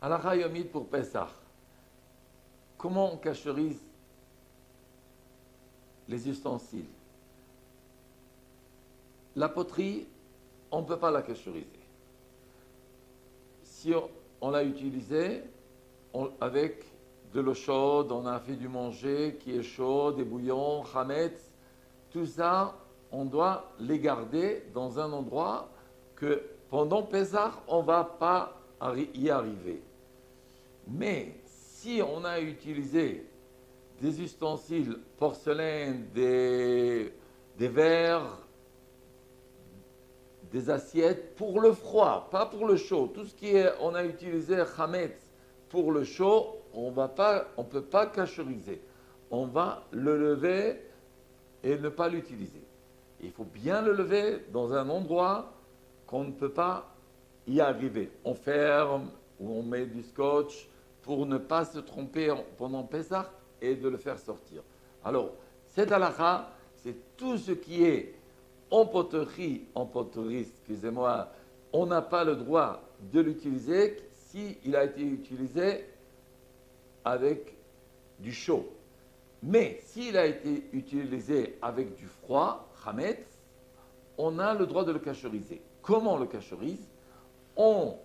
Halakha Yomit pour Pessah. Comment on cacherise les ustensiles? La poterie, on ne peut pas la cacheriser. Si on l'a utilisée avec de l'eau chaude, on a fait du manger qui est chaud, des bouillons, chametz, tout ça, on doit les garder dans un endroit que pendant Pessah, on ne va pas y arriver. Mais si on a utilisé des ustensiles porcelaine, des verres, des assiettes pour le froid, pas pour le chaud. Tout ce qui est, on a utilisé chametz pour le chaud, on ne peut pas cacheriser. On va le lever et ne pas l'utiliser. Il faut bien le lever dans un endroit qu'on ne peut pas y arriver. On ferme ou on met du scotch pour ne pas se tromper pendant Pessah et de le faire sortir. Alors, cette halakha, c'est tout ce qui est en poterie, excusez-moi, on n'a pas le droit de l'utiliser s'il a été utilisé avec du chaud. Mais s'il a été utilisé avec du froid, chametz, on a le droit de le cacheriser. Comment on le cacherise? On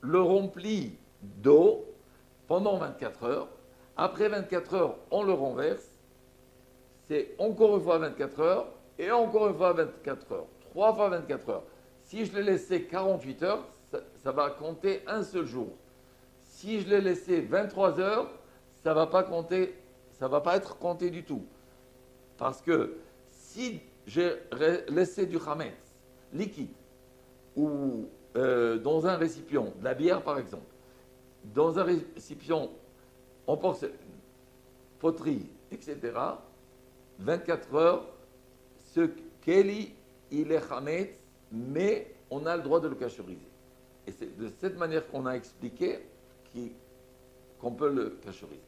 le remplit d'eau pendant 24 heures. Après 24 heures, on le renverse. C'est encore une fois 24 heures et encore une fois 24 heures. 3 fois 24 heures. Si je l'ai laissé 48 heures, ça va compter un seul jour. Si je l'ai laissé 23 heures, ça va pas être compté du tout. Parce que si j'ai laissé du chametz liquide ou dans un récipient, de la bière par exemple, dans un récipient en porcelaine, poterie, etc., 24 heures, ce Keli, il est chametz, mais on a le droit de le cacheriser. Et c'est de cette manière qu'on a expliqué qu'on peut le cacheriser.